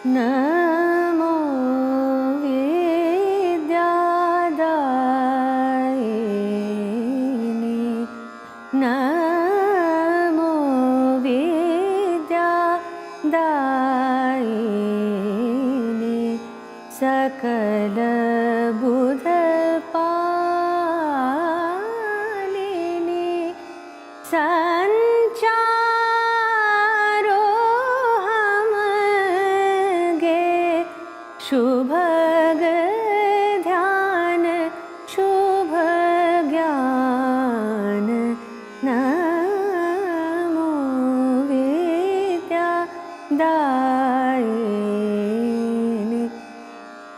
नमो विद्यादायिनी नमो विद्यादायिनी सकल बुध पालिनी संचारो हमगे शुभग ध्यान शुभ ज्ञान नमो विद्यादायिनी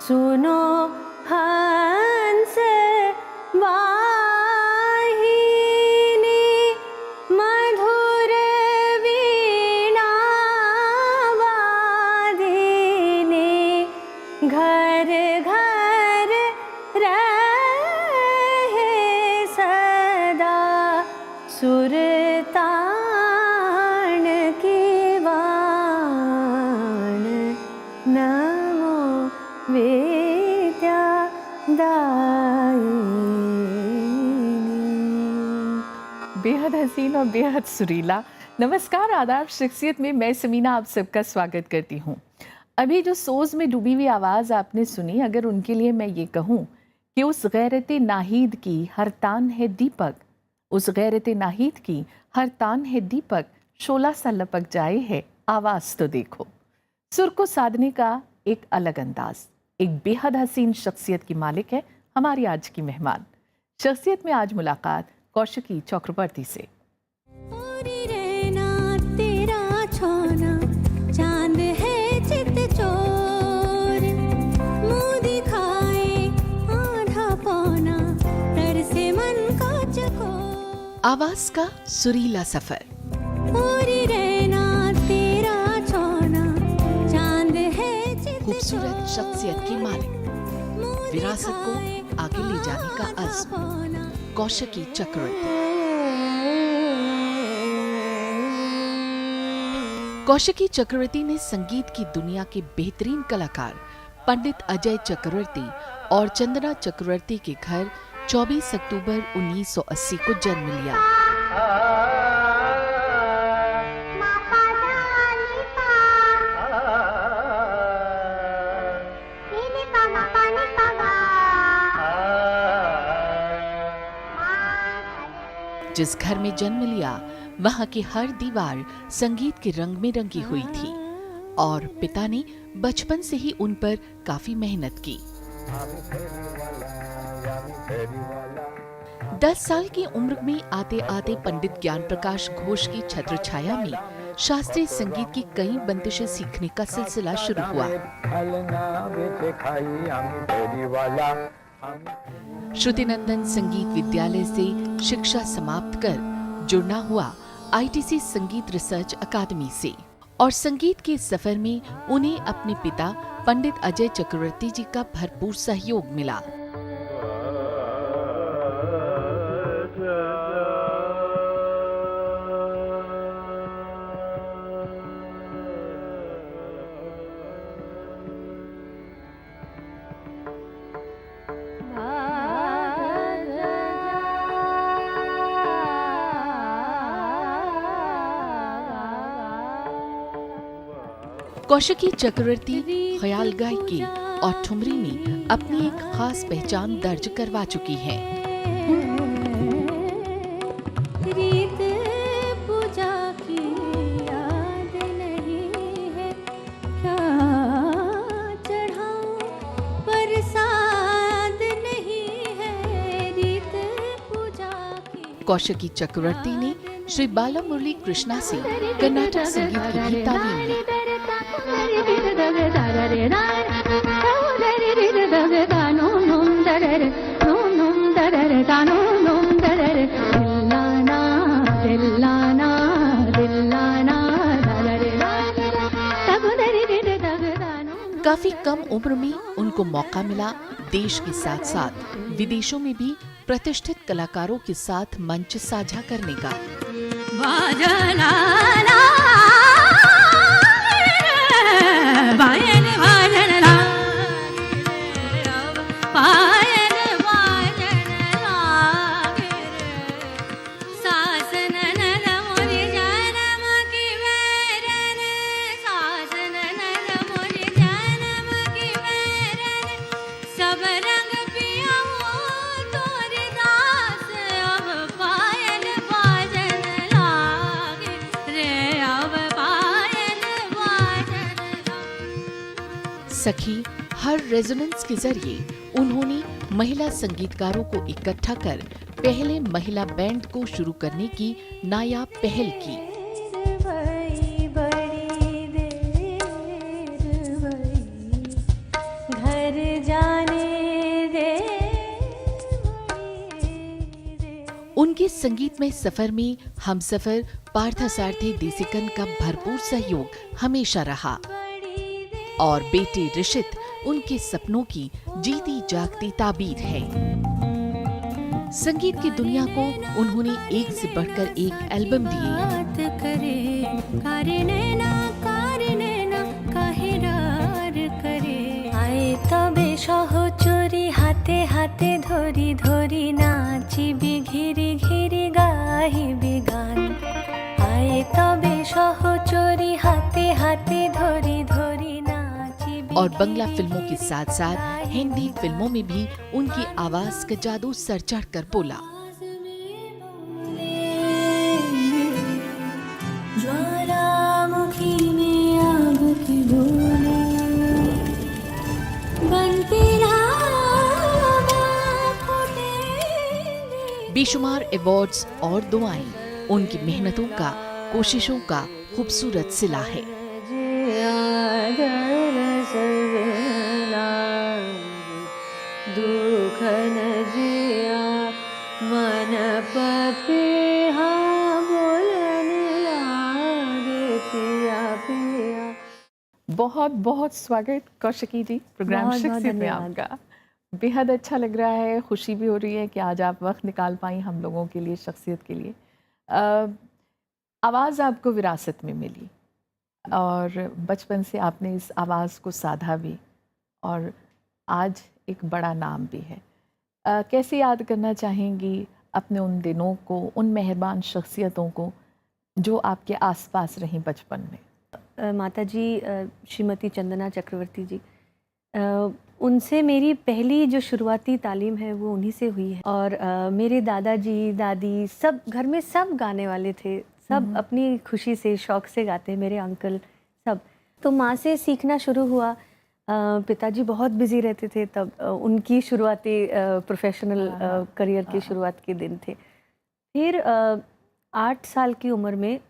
सुनो हंस वाहिनी मधुर वीणा वादिनी घर घर रहे सदा सुरतान की वाण नमो विद्यादायिनी। बेहद हसीन और बेहद सुरीला। नमस्कार, आदाब। शख्सियत में मैं समीना आप सबका स्वागत करती हूँ। अभी जो सोज में डूबी हुई आवाज़ आपने सुनी, अगर उनके लिए मैं ये कहूँ कि उस गैरत नाहीद की हर तान है दीपक, उस गैरत नाहीद की हर तान है दीपक, शोला सा लपक जाए है आवाज़ तो देखो। सुर को साधने का एक अलग अंदाज, एक बेहद हसीन शख्सियत की मालिक है हमारी आज की मेहमान। शख्सियत में आज मुलाकात कौशिकी चक्रवर्ती से। चांद है चित चोर मुँह दिखाए आधा पौना डर से मन का चकोर। आवाज का सुरीला सफर। पूरी रहना तेरा छोना चांद है चित खूबसूरत शख्सियत की मालिक, विरासत को आगे ले जाने का अज़्म, कौशिकी चक्रवर्ती। कौशिकी चक्रवर्ती ने संगीत की दुनिया के बेहतरीन कलाकार पंडित अजय चक्रवर्ती और चंदना चक्रवर्ती के घर 24 अक्टूबर 1980 को जन्म लिया। जिस घर में जन्म लिया वहां की हर दीवार संगीत के रंग में रंगी हुई थी और पिता ने बचपन से ही उन पर काफी मेहनत की। 10 साल की उम्र में आते आते पंडित ज्ञान प्रकाश घोष की छत्र छाया में शास्त्रीय संगीत की कई बंदिशें सीखने का सिलसिला शुरू हुआ। श्रुतिनंदन संगीत विद्यालय से शिक्षा समाप्त कर जुड़ना हुआ आईटीसी संगीत रिसर्च अकादमी से, और संगीत के सफर में उन्हें अपने पिता पंडित अजय चक्रवर्ती जी का भरपूर सहयोग मिला। कौशिकी चक्रवर्ती ख्याल गायकी और ठुमरी में अपनी एक खास पहचान दर्ज करवा चुकी हैं। रीत पूजा की याद नहीं है, क्या चढ़ाऊं प्रसाद नहीं है, रीत पूजा की। कौशिकी चक्रवर्ती ने श्री बाला मुरली कृष्णा से कर्नाटक संगीत की भी तालीम ली। काफी कम उम्र में उनको मौका मिला देश के साथ साथ विदेशों में भी प्रतिष्ठित कलाकारों के साथ मंच साझा करने का। पायल बाजन लागे रे अब पायल बाजन लागे रे सासन नन मोरी जन्म की मेरन सासन नन मोरी जन्म की मेरन सब रंग पिया तोरी दास अब पायल बाजन लागे रे अब पायल बाजन लागे। सखी, हर रेजोनेंस के जरिए उन्होंने महिला संगीतकारों को इकट्ठा कर पहले महिला बैंड को शुरू करने की नायाब पहल की। भई बड़ी देर भई घर जाने दे बड़ी देर। उनके संगीतमय सफर में हमसफर पार्थसारथी देसिकन का भरपूर सहयोग हमेशा रहा और बेटे ऋषित उनके सपनों की जीती जागती ताबीर है। संगीत की दुनिया को उन्होंने एक से बढ़कर एक एल्बम दिए। बात करे कारे नैना काहे डार करे आए तबे सह चोरी हाथे हाथे धोरी धोरी नाची बि घिरी घिरी गाही बिगान आए तबे सह चोरी हाथे हाथे धोरी धोरी नाची बि और बंगला फिल्मों के साथ साथ हिंदी फिल्मों में भी उनकी आवाज का जादू सर चढ़कर बोला। ज्वालामुखी में आग की गोली बनती लावा फूटेंगे। बेशुमार अवार्ड्स और दुआएं उनकी मेहनतों का, कोशिशों का खूबसूरत सिला है। दुख न जिया मन पपिहा बोलने लागे पिया पिया। बहुत बहुत स्वागत कौशिकी जी प्रोग्राम बहुत बहुत शख्सियत में धन्यवाद। आपका। बेहद अच्छा लग रहा है, खुशी भी हो रही है कि आज आप वक्त निकाल पाई हम लोगों के लिए, शख्सियत के लिए। आवाज़ आपको विरासत में मिली और बचपन से आपने इस आवाज़ को साधा भी और आज एक बड़ा नाम भी है। कैसे याद करना चाहेंगी अपने उन दिनों को, उन मेहरबान शख्सियतों को जो आपके आसपास रहीं बचपन में? माता जी श्रीमती चंदना चक्रवर्ती जी, उनसे मेरी पहली जो शुरुआती तालीम है वो उन्हीं से हुई है। और मेरे दादाजी दादी सब घर में सब गाने वाले थे, सब अपनी खुशी से शौक से गाते, मेरे अंकल सब। तो माँ से सीखना शुरू हुआ। पिताजी बहुत बिजी रहते थे तब, उनकी शुरुआती प्रोफेशनल करियर की शुरुआत के दिन थे। फिर 8 साल की उम्र में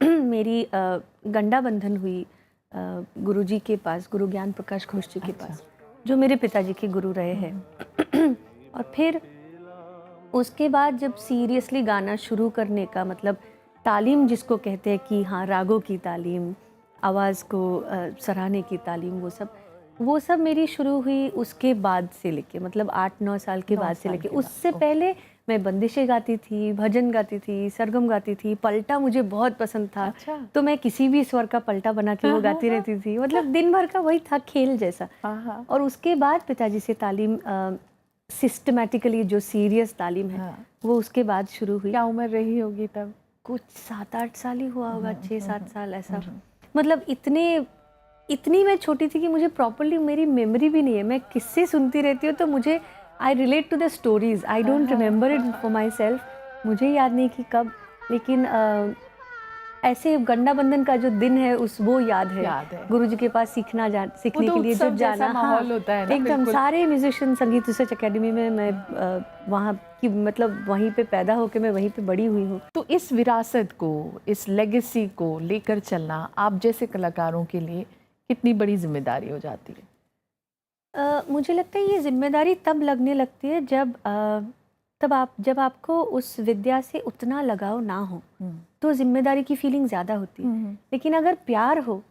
मेरी गंडा बंधन हुई गुरुजी के पास, गुरु ज्ञान प्रकाश घोष जी के पास, जो मेरे पिताजी के गुरु रहे हैं। और फिर उसके बाद जब सीरियसली गाना शुरू करने का मतलब तालीम जिसको कहते हैं कि हाँ रागों की तालीम, आवाज़ को सराहने की तालीम, वो सब मेरी शुरू हुई उसके बाद से लेके, मतलब 8-9 साल के बाद से लेके। उससे पहले मैं बंदिशें गाती थी, भजन गाती थी, सरगम गाती थी, पलटा मुझे बहुत पसंद था। अच्छा। तो मैं किसी भी स्वर का पलटा बना के वो गाती रहती थी, मतलब दिन भर का वही था खेल जैसा। और उसके बाद पिताजी से तालीम सिस्टमैटिकली जो सीरियस तालीम है वो उसके बाद शुरू हुई। क्या उम्र रही होगी तब? कुछ 7-8 साल ही हुआ होगा, 6-7 साल ऐसा। मतलब इतनी मैं छोटी थी कि मुझे प्रॉपरली मेरी मेमोरी भी नहीं है। मैं किससे सुनती रहती हूँ तो मुझे I relate to the stories, I don't remember it for myself. मुझे याद नहीं कि कब, लेकिन ऐसे गंडा बंधन का जो दिन है उस वो याद है। गुरुजी के पास सीखने के लिए जब जाना, माहौल होता है ना, एकदम बिल्कुल। सारे म्यूजिशियन संगीत रिसर्च एकेडमी में मैं वहाँ की, मतलब वहीं पे पैदा होकर मैं वहीं पे बड़ी हुई हूँ। तो इस विरासत को, इस लेगेसी को लेकर चलना आप जैसे कलाकारों के लिए कितनी बड़ी जिम्मेदारी हो जाती है? मुझे लगता है ये जिम्मेदारी तब लगने लगती है जब आपको उस विद्या से उतना लगाव ना हो तो जिम्मेदारी की फीलिंग ज़्यादा होती है। लेकिन अगर प्यार हो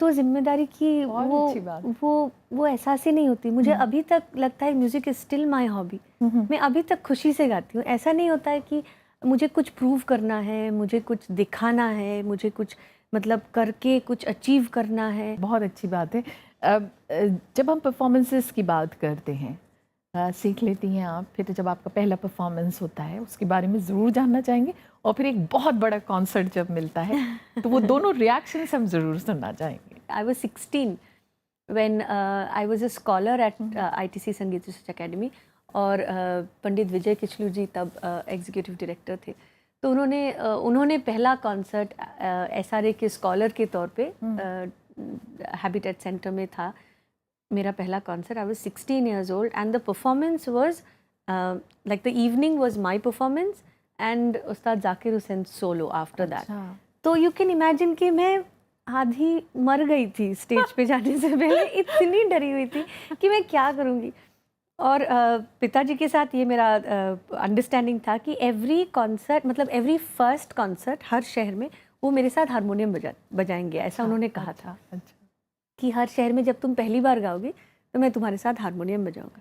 तो जिम्मेदारी की वो एहसास ही नहीं होती। मुझे अभी तक लगता है music is still my hobby. मैं अभी तक खुशी से गाती हूँ। ऐसा नहीं होता है कि मुझे कुछ प्रूव करना है, मुझे कुछ दिखाना है, मुझे कुछ मतलब करके कुछ अचीव करना है। बहुत अच्छी बात है। जब हम परफॉर्मेंसेस की बात करते हैं, सीख लेती हैं आप, फिर जब आपका पहला परफॉर्मेंस होता है उसके बारे में ज़रूर जानना चाहेंगे, और फिर एक बहुत बड़ा कॉन्सर्ट जब मिलता है तो वो दोनों रिएक्शंस हम ज़रूर सुनना चाहेंगे। I was 16 when I was a scholar at ITC संगीत रिसर्च अकेडमी, और पंडित विजय किचलू जी तब एग्जीक्यूटिव डायरेक्टर थे। तो उन्होंने पहला कॉन्सर्ट SRA के स्कॉलर के तौर पे हैबिटेट सेंटर में था। मेरा पहला concert, I was 16 years old and the performance was like the evening was my performance and Ustad Zakir Hussain solo after that। तो you can imagine कि मैं आधी मर गई थी स्टेज पे जाने से पहले, इतनी डरी हुई थी कि मैं क्या करूँगी। और पिताजी के साथ ये मेरा अंडरस्टैंडिंग था कि एवरी कॉन्सर्ट, मतलब एवरी फर्स्ट कॉन्सर्ट हर शहर में वो मेरे साथ हारमोनियम बजाएंगे, ऐसा उन्होंने कहा था कि हर शहर में जब तुम पहली बार गाओगे तो मैं तुम्हारे साथ हारमोनियम बजाऊंगा।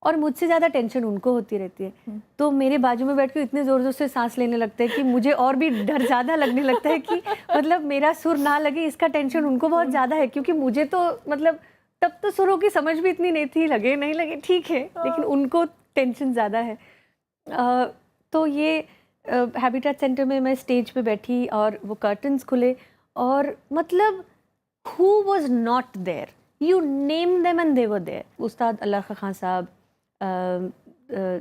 और मुझसे ज़्यादा टेंशन उनको होती रहती है, तो मेरे बाजू में बैठ के इतने ज़ोर ज़ोर से सांस लेने लगते हैं कि मुझे और भी डर ज़्यादा लगने लगता है कि मतलब मेरा सुर ना लगे, इसका टेंशन उनको बहुत ज़्यादा है, क्योंकि मुझे तो मतलब तब तो सुरों की समझ भी इतनी नहीं थी, लगे नहीं लगे ठीक है, लेकिन उनको टेंशन ज़्यादा है। तो ये हैबिटेट सेंटर में मैं स्टेज पे बैठी और वो कर्टन्स खुले, और मतलब who was not there, you name them and they were there। Ustad Allah Khan Sahab,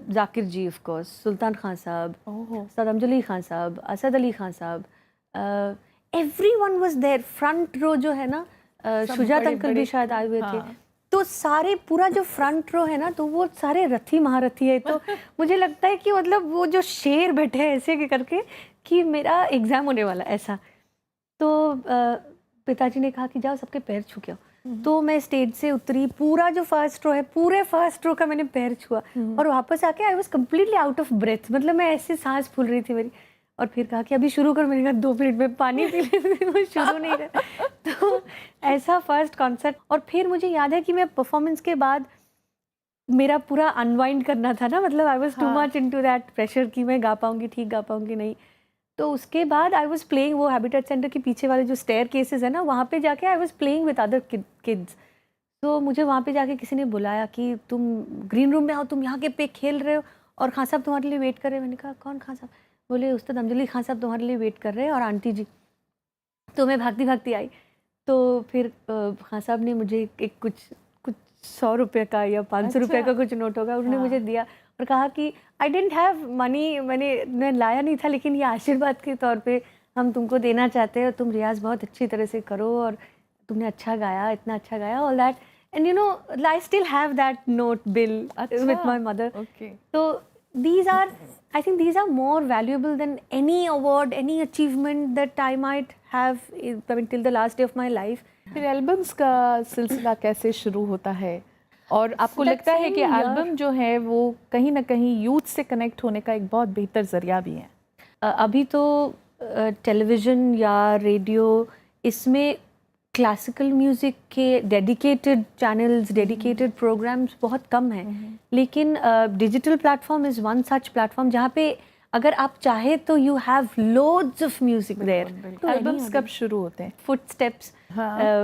Zakir ji of course, Sultan Khan Sahab, Ustad Amjad Khan Sahab, Asad Ali Khan Sahab, everyone was there. Front row जो है ना, शुजात अंकल भी शायद आए हुए थे। तो सारे पूरा जो फ्रंट रो है ना, तो वो सारे रथी महारथी है। तो मुझे लगता है कि मतलब वो जो शेर बैठे हैं ऐसे करके कि मेरा एग्ज़ाम होने वाला ऐसा। तो पिताजी ने कहा कि जाओ सबके पैर छू के आओ। तो मैं स्टेज से उतरी, पूरा जो फर्स्ट रो है, पूरे फर्स्ट रो का मैंने पैर छुआ, और वापस आके I was completely out of breath, मतलब मैं ऐसे सांस फूल रही थी मेरी। और फिर कहा कि अभी शुरू कर, मैंने कहा 2 मिनट में पानी पी लेती हूँ, शुरू नहीं रहा। तो ऐसा फर्स्ट कॉन्सर्ट। और फिर मुझे याद है कि मैं परफॉर्मेंस के बाद मेरा पूरा अनवाइंड करना था ना, मतलब I was too much into that pressure कि मैं गा पाऊंगी, ठीक गा पाऊंगी नहीं। तो उसके बाद आई वाज प्लेइंग, वो हैबिटेट सेंटर के पीछे वाले जो स्टेयर केसेस है ना, वहाँ पे जाके I was playing with other kids. तो मुझे वहाँ पे जाके किसी ने बुलाया कि तुम ग्रीन रूम में आओ, तुम यहाँ के पे खेल रहे हो और खान साहब तुम्हारे लिए वेट कर रहे हैं। मैंने कहा कौन खान साहब? बोले उस्ताद अमजद खान साहब तुम्हारे लिए वेट कर रहे हैं और आंटी जी। तो मैं भागती भागती आई, तो फिर खान साहब ने मुझे एक कुछ 100 रुपये का या 500 रुपये का कुछ नोट होगा, उन्होंने मुझे दिया और कहा कि आई डेंट हैव मनी, मैं लाया नहीं था, लेकिन ये आशीर्वाद के तौर पे हम तुमको देना चाहते हैं, और तुम रियाज बहुत अच्छी तरह से करो, और तुमने अच्छा गाया, इतना अच्छा गाया, all that. And you know I still have that note bill with my mother. तो these are, I think these are more valuable than any award, any achievement that I might have, I mean, till the last day of my life। फिर albums का सिलसिला कैसे शुरू होता है, और आपको लगता है कि एल्बम जो है वो कहीं ना कहीं यूथ से कनेक्ट होने का एक बहुत बेहतर जरिया भी है? अभी तो टेलीविज़न या रेडियो, इसमें क्लासिकल म्यूज़िक के डेडिकेटेड चैनल्स, डेडिकेटेड प्रोग्राम्स बहुत कम हैं, लेकिन digital platform is one such platform जहाँ पे अगर आप चाहे तो you have loads of music there. तो एल्बम्स कब शुरू होते हैं? फुटस्टेप्स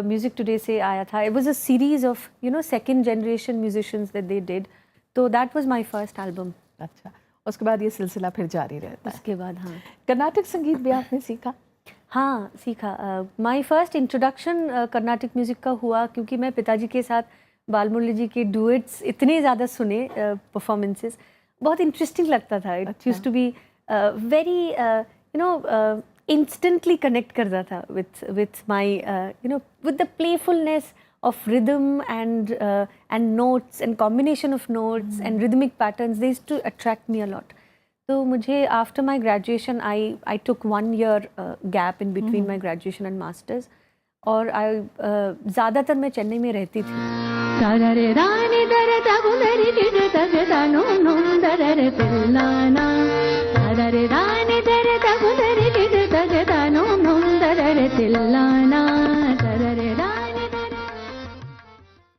म्यूजिक टुडे से आया था। It was a series of second generation musicians that they did, तो that was my first album. अच्छा, उसके बाद ये सिलसिला फिर जारी रहता है? उसके बाद हाँ। कर्नाटक संगीत भी आपने सीखा? हाँ सीखा। My first introduction Karnataka music का हुआ क्योंकि मैं पिताजी के साथ बालमुरली जी के डुएट्स इतने ज़्यादा सुने, परफॉर्मेंसेस बहुत इंटरेस्टिंग लगता था। It used to be very instantly connect करता था with my with the playfulness of rhythm and notes and combination of notes and rhythmic patterns. They used to attract me a lot. So मुझे after my graduation I took 1 year gap in between my graduation and masters, और ज़्यादातर मैं चेन्नई में रहती थी।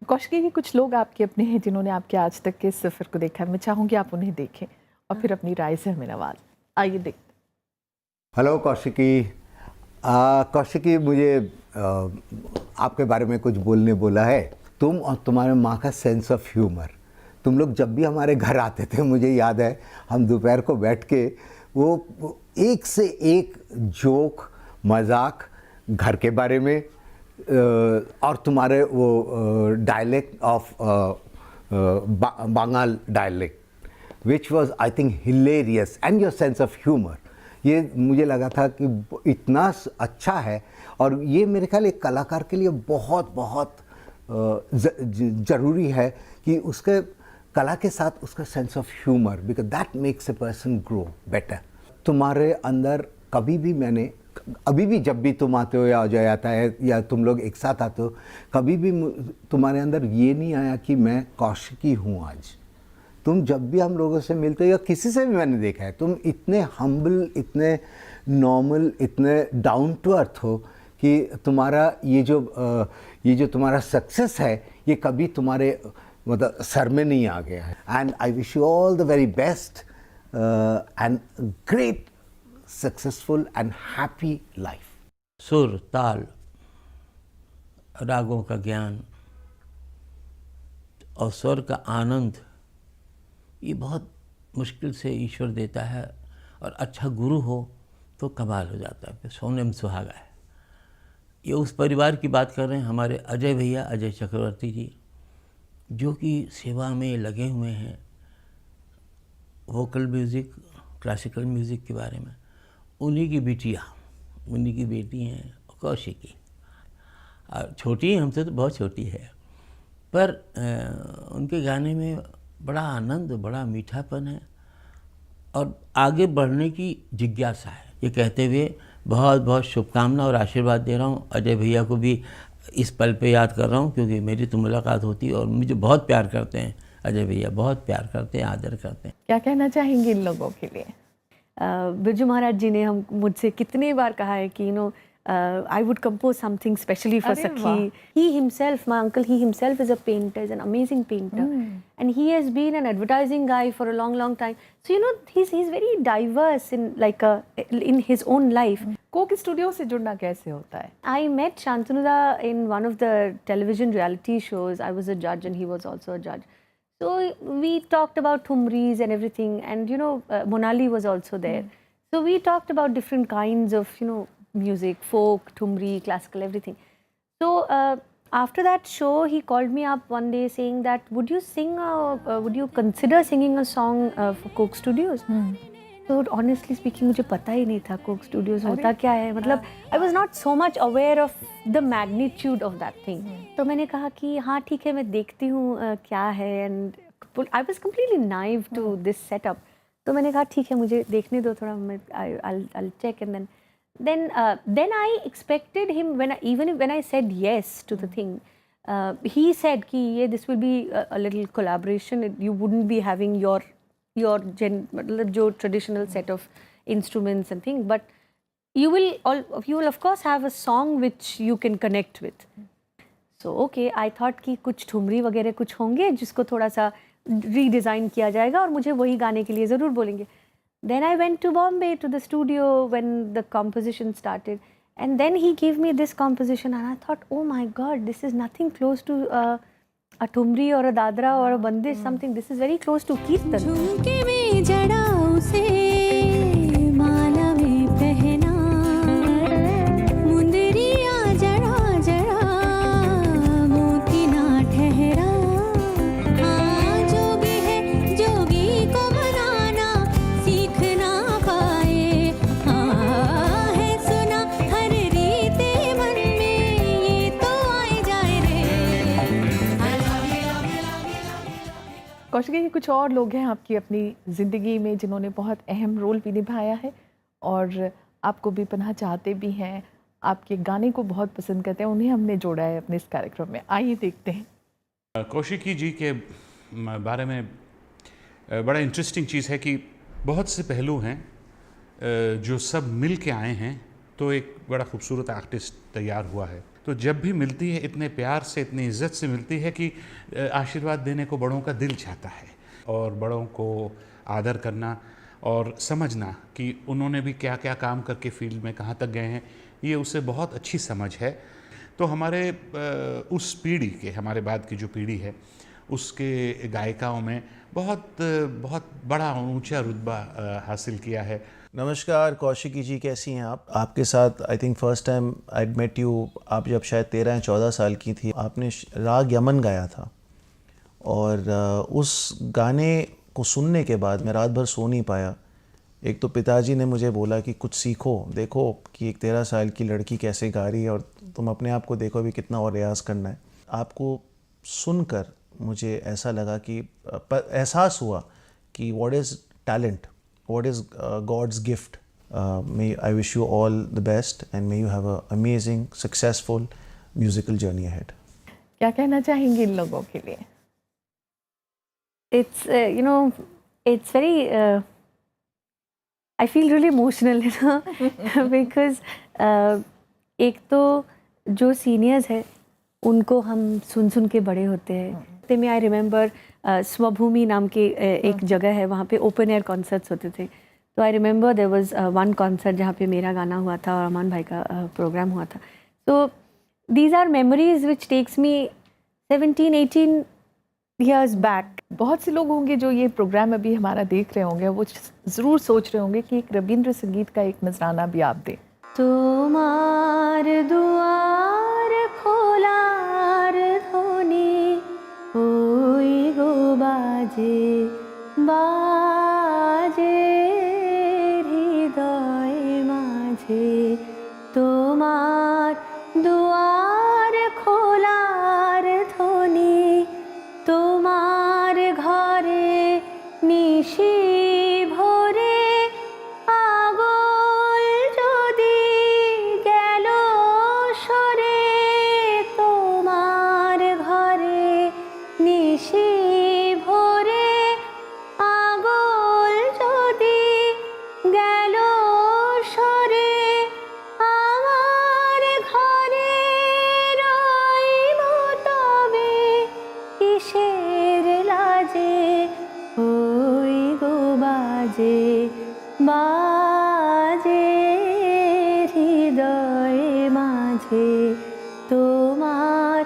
कौशिकी जी, कुछ लोग आपके अपने हैं जिन्होंने आपके आज तक के सफ़र को देखा है। मैं चाहूँगी आप उन्हें देखें और फिर अपनी राय से हमें नवाज। आइए देखते। हेलो कौशिकी, कौशिकी, मुझे आपके बारे में कुछ बोलने बोला है। तुम और तुम्हारे माँ का सेंस ऑफ ह्यूमर, तुम लोग जब भी हमारे घर आते थे, मुझे याद है हम दोपहर को बैठ के वो एक से एक जोक, मजाक घर के बारे में, और तुम्हारे वो dialect of Bengal dialect, which was I think hilarious, and your sense of humour, ये मुझे लगा था कि इतना अच्छा है। और ये मेरे ख्याल एक कलाकार के लिए बहुत बहुत ज़रूरी है कि उसके कला के साथ उसका sense of humour, because that makes a person grow better. तुम्हारे अंदर कभी भी मैंने, अभी भी जब भी तुम आते हो या अजय आता है या तुम लोग एक साथ आते हो, कभी भी तुम्हारे अंदर ये नहीं आया कि मैं कौशिकी हूँ आज। तुम जब भी हम लोगों से मिलते हो या किसी से भी मैंने देखा है, तुम इतने हम्बल, इतने नॉर्मल, इतने डाउन टू अर्थ हो कि तुम्हारा ये जो तुम्हारा सक्सेस है, ये कभी तुम्हारे मतलब सर में नहीं आ गया है। And I wish you all the very best and great successful and happy life. सुर, ताल, रागों का ज्ञान और स्वर का आनंद, ये बहुत मुश्किल से ईश्वर देता है, और अच्छा गुरु हो तो कमाल हो जाता है, फिर सोने में सुहागा है। ये उस परिवार की बात कर रहे हैं, हमारे अजय भैया, अजय चक्रवर्ती जी, जो कि सेवा में लगे हुए हैं, वोकल म्यूज़िक, क्लासिकल म्यूज़िक के बारे में। उन्हीं की बिटिया, उन्हीं की बेटी हैं कौशिकी, और छोटी है हमसे तो बहुत छोटी है, पर उनके गाने में बड़ा आनंद, बड़ा मीठापन है और आगे बढ़ने की जिज्ञासा है। ये कहते हुए बहुत बहुत शुभकामना और आशीर्वाद दे रहा हूँ। अजय भैया को भी इस पल पे याद कर रहा हूँ, क्योंकि मेरी तो मुलाकात होती है और मुझे बहुत प्यार करते हैं अजय भैया, बहुत प्यार करते हैं, आदर करते हैं। क्या कहना चाहेंगे इन लोगों के लिए? बिरजू महाराज जी ने हम मुझसे कितने बार कहा है कि I would compose something specially for Sakhi. He himself, my uncle, he himself is a painter, is an amazing painter. And he has been an advertising guy for a long, long time. So, he's very diverse in his own life. Coke studio से जुड़ना कैसे होता है? I met Shantanu in one of the television reality shows. I was a judge and he was also a judge. So, we talked about thumris and everything. And, Monali was also there. So, we talked about different kinds of, music, folk, thumri, classical, everything. So after that show, he called me up one day saying that, would you consider singing a song for Coke Studios? So honestly speaking, मुझे पता ही नहीं था Coke Studios होता क्या है, मतलब I was not so much aware of the magnitude of that thing. तो मैंने कहा कि हाँ ठीक है, मैं देखती हूँ क्या है, and I was completely naive to this setup. तो मैंने कहा ठीक है, मुझे देखने दो थोड़ा, I'll check, and then I expected him, even when I said yes to the thing, he said कि this will be a little collaboration. You wouldn't be having your traditional set of instruments and things, but you will of course have a song which you can connect with. So okay, I thought कि कुछ ठुमरी वगैरह कुछ होंगे जिसको थोड़ा सा redesign किया जाएगा और मुझे वही गाने के लिए ज़रूर बोलेंगे. Then I went to Bombay to the studio when the composition started, and then he gave me this composition, and I thought, oh my God, this is nothing close to a thumri or a dadra or a bandish, something. This is very close to Kirtan. Kaushiki जी, कुछ और लोग हैं आपकी अपनी ज़िंदगी में जिन्होंने बहुत अहम रोल भी निभाया है और आपको भी पनाह चाहते भी हैं, आपके गाने को बहुत पसंद करते हैं, उन्हें हमने जोड़ा है अपने इस कार्यक्रम में। आइए देखते हैं। कौशिकी जी के बारे में बड़ा इंटरेस्टिंग चीज़ है कि बहुत से पहलू हैं जो सब मिल के आए हैं, तो एक बड़ा खूबसूरत आर्टिस्ट तैयार हुआ है। तो जब भी मिलती है, इतने प्यार से, इतनी इज्जत से मिलती है कि आशीर्वाद देने को बड़ों का दिल चाहता है, और बड़ों को आदर करना और समझना कि उन्होंने भी क्या क्या काम करके फील्ड में कहाँ तक गए हैं, ये उसे बहुत अच्छी समझ है। तो हमारे उस पीढ़ी के, हमारे बाद की जो पीढ़ी है उसके गायिकाओं में बहुत बहुत बड़ा ऊंचा रुतबा हासिल किया है। नमस्कार कौशिकी जी, कैसी हैं आप? आपके साथ I think first time I met you, आप जब शायद 13 या 14 साल की थी, आपने राग यमन गाया था। और उस गाने को सुनने के बाद मैं रात भर सो नहीं पाया। एक तो पिताजी ने मुझे बोला कि कुछ सीखो, देखो कि एक 13 साल की लड़की कैसे गा रही है और तुम अपने आप को देखो भी कितना और रियाज़ करना है। आपको सुनकर मुझे ऐसा लगा कि एहसास हुआ कि what is talent, what is God's gift. May I wish you all the best and may you have a amazing successful musical journey ahead. क्या कहना चाहेंगे इन लोगों के लिए? It's it's very I feel really emotional, because एक तो जो seniors है उनको हम सुन सुन के बड़े होते हैं। तो मैं आई रिमेंबर स्वभूमि नाम की एक जगह है, वहाँ पे ओपन एयर कॉन्सर्ट्स होते थे। तो I remember there was one concert जहाँ पे मेरा गाना हुआ था और अमान भाई का प्रोग्राम हुआ था। तो these are memories which takes me 17-18 years back. बहुत से लोग होंगे जो ये प्रोग्राम अभी हमारा देख रहे होंगे, वो ज़रूर सोच रहे होंगे कि एक रविंद्र संगीत का एक नजराना भी आप दें। তোমার দুয়ার খোলার ধ্বনি ওই গো বাজে বাজে হৃদয় মাঝে, তোমার দুয়ার খোলার ধ্বনি তোমার ঘরে নিশি ভোরে পাগল যদি গেল সরে, তোমার ঘরে নিশি ভোরে পাগল যদি গেল সরে, আমার ঘরে রইব তবে কিসের লাজে ওই গো বাজে বাজে হৃদয় মাঝে, তোমার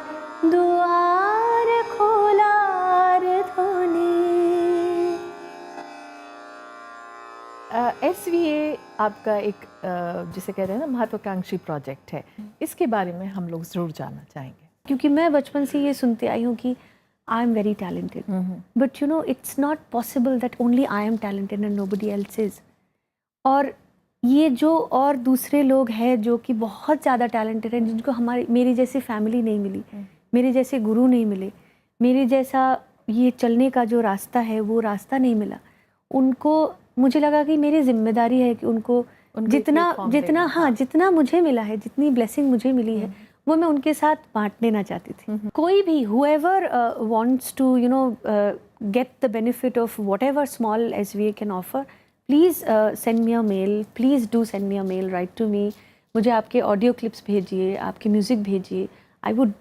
দুয়ার খোলার ধ্বনি। SVA आपका एक जिसे कहते हैं ना महत्वाकांक्षी प्रोजेक्ट है, इसके बारे में हम लोग ज़रूर जानना चाहेंगे। क्योंकि मैं बचपन से ये सुनते आई हूँ कि I am very talented, but you know it's not possible that only I am talented and nobody else is. और ये जो और दूसरे लोग हैं जो कि बहुत ज़्यादा टैलेंटेड हैं, जिनको मेरी जैसी फैमिली नहीं मिली, मेरे जैसे गुरु नहीं मिले, मेरे जैसा ये चलने का जो रास्ता है वो रास्ता नहीं मिला, उनको मुझे लगा कि मेरी जिम्मेदारी है कि उनको जितना मुझे मिला है, जितनी ब्लेसिंग मुझे मिली है, वो मैं उनके साथ बांट देना चाहती थी। कोई भी whoever wants to get the benefit of whatever small SVA can offer, please send me a mail, please do send me a mail, write to me। मुझे आपके ऑडियो क्लिप्स भेजिए, आपके म्यूजिक भेजिए। I would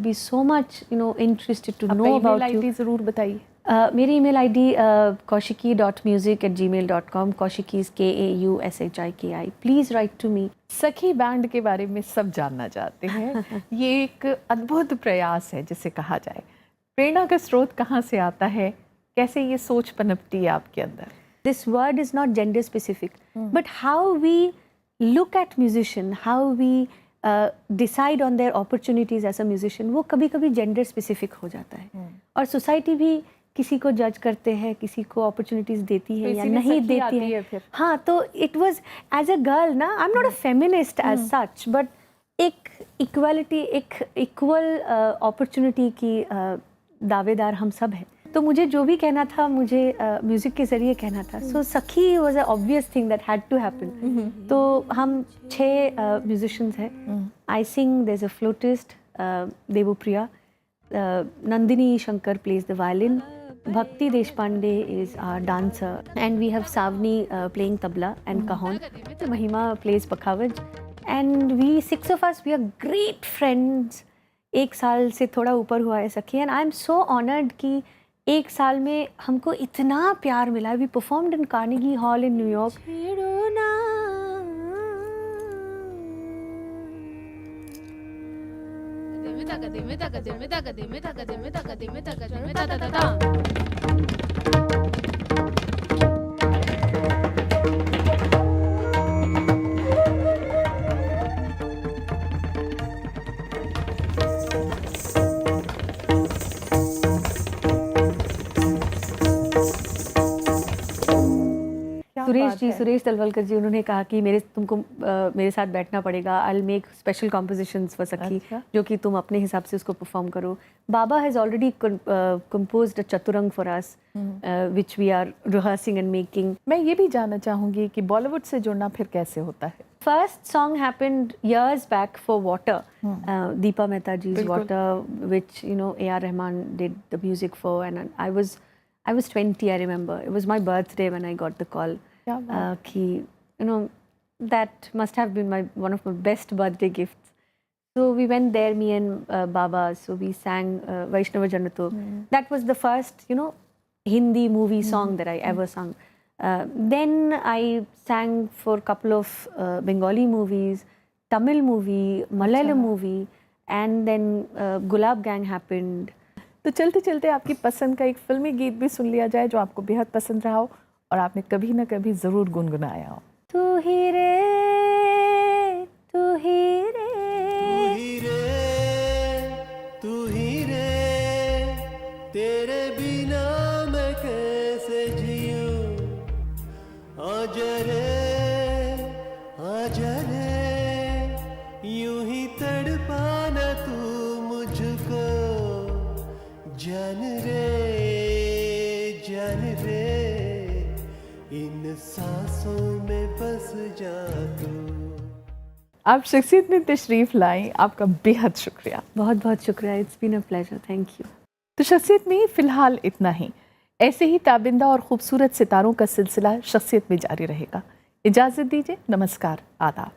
be so much interested to know about you। ID ज़रूर बताइए। मेरी email ID kaushiki.music@gmail.com। Kaushiki KAUSHIKI। Please write to me. Sakhi band के बारे में सब जानना चाहते हैं। ये एक अद्भुत प्रयास है जिसे कहा जाए। प्रेरणा का स्रोत कहाँ से आता है, कैसे ये सोच पनपती है आपके अंदर? This word is not gender specific, but how we look at musician, how we decide on their opportunities as a musician, वो कभी-कभी gender specific हो जाता है। और सोसाइटी भी किसी को जज करते हैं, किसी को अपॉर्चुनिटीज देती है या नहीं देती है। हाँ, तो it was as a girl ना, I am not a feminist as such, but एक इक्वालिटी, एक इक्वल अपॉर्चुनिटी की दावेदार हम सब हैं। तो मुझे जो भी कहना था, मुझे म्यूजिक के जरिए कहना था। So Sakhi was a obvious thing that had to happen. तो हम 6 म्यूजिशियंस हैं। I sing, there is a flutist Devpriya, Nandini Shankar plays the violin, Bhakti Deshpande is our dancer, and we have Savni playing tabla and cajon, Mahima plays pakhavaj, and we 6 of us, we are great friends। 1 साल से थोड़ा ऊपर हुआ है सखी, and I am so honored कि 1 साल में हमको इतना प्यार मिला। We performed in Carnegie Hall in New York। तकदिमे तकदिमे तकदिमे तकदिमे तकदिमे तकदिमे तकदिमे Suresh Talwalkar जी उन्होंने कहा कि तुमको मेरे साथ बैठना पड़ेगा, I will make special compositions for सखी, अच्छा। जो कि तुम अपने हिसाब से उसको परफॉर्म करो. Baba has already composed a chaturang for us which we are rehearsing and making. मैं ये भी जानना चाहूँगी कि बॉलीवुड से जुड़ना फिर कैसे होता है? First song happened years back for Water, Deepa Mehta ji's बिल्कुल। Water, which A.R. Rahman did the music for, and I was 20, I remember. It was my birthday when I got the call. क्या बात। कि that must have been one of my best birthday gifts. So we went there, me and Baba. So we sang Vaishnava Janato. That was the first Hindi movie song that I ever sung. Then I sang for a couple of Bengali movies, Tamil movie, Malayalam movie, and then Gulab Gang happened. तो चलते चलते आपकी पसंद का एक फिल्मी गीत भी सुन लिया जाए जो आपको बेहद पसंद रहा हो और आपने कभी ना कभी ज़रूर गुनगुनाया हो। तू ही रे, तू ही रे, तू ही रे, तेरे बिना मैं कैसे जियूं, आजा रे, यूं ही तड़पाना तू मुझको, जान रे, इन सांसों में बस जा तू। आप शख्सियत में तशरीफ़ लाएं, आपका बेहद शुक्रिया। बहुत बहुत शुक्रिया, it's been a pleasure, thank you. तो शख्सियत में फ़िलहाल इतना ही। ऐसे ही ताबिंदा और ख़ूबसूरत सितारों का सिलसिला शख्सियत में जारी रहेगा। इजाज़त दीजिए, नमस्कार, आदाब।